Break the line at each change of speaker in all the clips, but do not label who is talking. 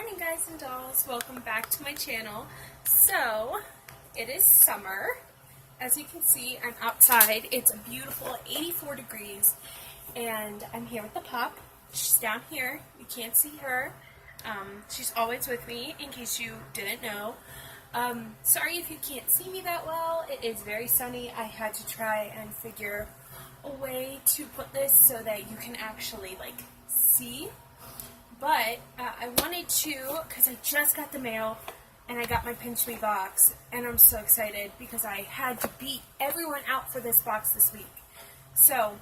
morning, guys and dolls. Welcome back to my channel. So, it is summer. As you can see, I'm outside. It's a beautiful 84 degrees, and I'm here with the pup. She's down here. You can't see her. She's always with me, in case you didn't know. Sorry if you can't see me that well. It is very sunny. I had to try and figure a way to put this so that you can actually, like, see. But I wanted to, because I just got the mail, and I got my Pinch Me box, and I'm so excited because I had to beat everyone out for this box this week. So,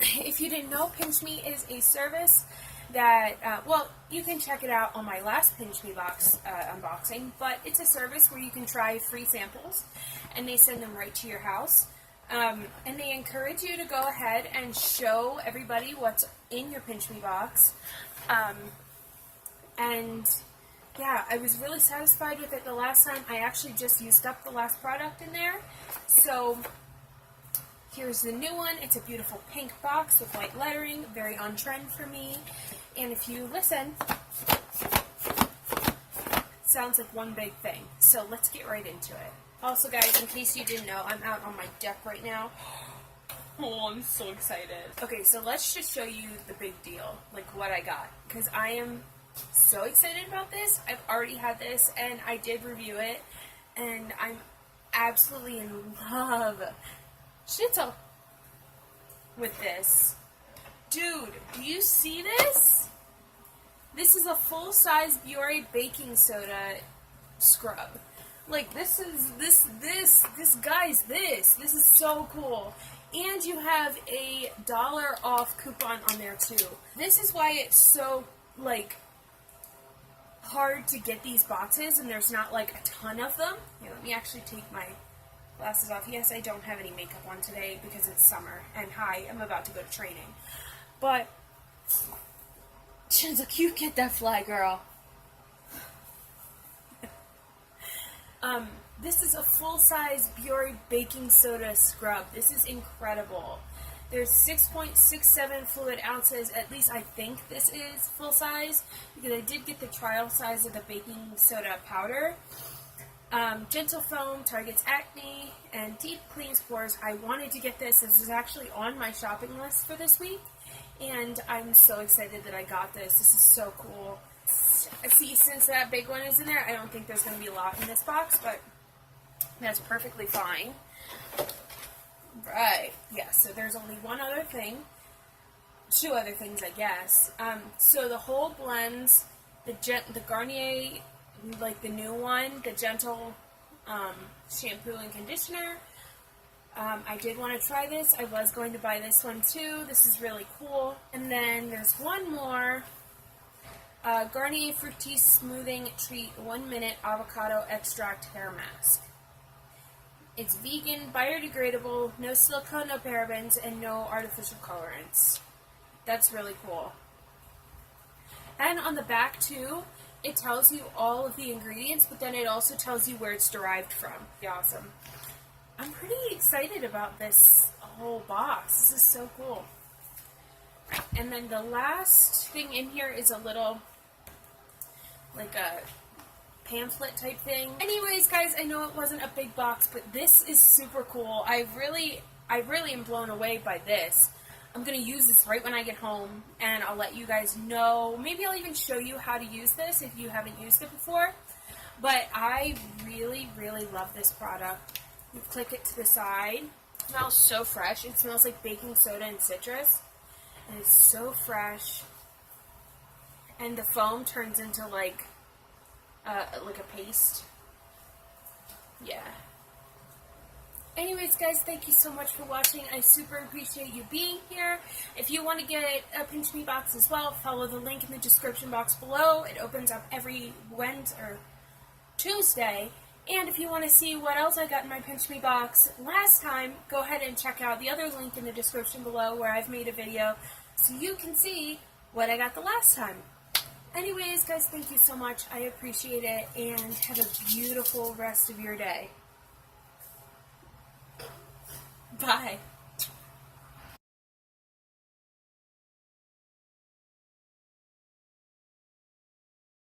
if you didn't know, Pinch Me is a service that, well, you can check it out on my last Pinch Me box unboxing, but it's a service where you can try free samples, and they send them right to your house. And they encourage you to go ahead and show everybody what's in your Pinch Me box. And yeah, I was really satisfied with it the last time. I actually just used up the last product in there. So here's the new one. It's a beautiful pink box with white lettering, very on trend for me. And if you listen, it sounds like one big thing. So let's get right into it. Also, guys, in case you didn't know, I'm out on my deck right now. Oh, I'm so excited. Okay, so let's just show you the big deal, like what I got, because I am so excited about this. I've already had this, and I did review it, and I'm absolutely in love, shitto, with this. Dude, do you see this? This is a full-size Biore baking soda scrub. Like, this is so cool. And you have a $1 off coupon on there too. This is why it's so, like, hard to get these boxes, and there's not, like, a ton of them. Here, let me actually take my glasses off. Yes, I don't have any makeup on today because it's summer, and hi, I'm about to go to training. But, look, you get that fly, girl. This is a full-size Biore baking soda scrub. This is incredible. There's 6.67 fluid ounces. At least I think this is full-size, because I did get the trial size of the baking soda powder. Gentle foam, targets acne, and deep cleans pores. I wanted to get this. This is actually on my shopping list for this week, and I'm so excited that I got this. This is so cool. See, since that big one is in there, I don't think there's going to be a lot in this box, but that's perfectly fine. Right, yeah, so there's only one other thing. Two other things, I guess. So the whole blends, the Garnier, like the new one, the Gentle shampoo and conditioner. I did want to try this. I was going to buy this one too. This is really cool. And then there's one more. Garnier Fructis Smoothing Treat 1 Minute Avocado Extract Hair Mask. It's vegan, biodegradable, no silicone, no parabens, and no artificial colorants. That's really cool. And on the back, too, it tells you all of the ingredients, but then it also tells you where it's derived from. Awesome. I'm pretty excited about this whole box. This is so cool. And then the last thing in here is a little, like a pamphlet type thing. Anyways, guys, I know it wasn't a big box, but this is super cool. I really am blown away by this. I'm going to use this right when I get home, and I'll let you guys know. Maybe I'll even show you how to use this if you haven't used it before. But I really love this product. You click it to the side. It smells so fresh. It smells like baking soda and citrus. And it's so fresh, and the foam turns into like a paste. Yeah. Anyways, guys, thank you so much for watching. I super appreciate you being here. If you want to get a Pinch Me box as well, follow the link in the description box below. It opens up every Wednesday or Tuesday. And if you want to see what else I got in my Pinch Me box last time, go ahead and check out the other link in the description below where I've made a video so you can see what I got the last time. Anyways, guys, thank you so much. I appreciate it, and have a beautiful rest of your day. Bye.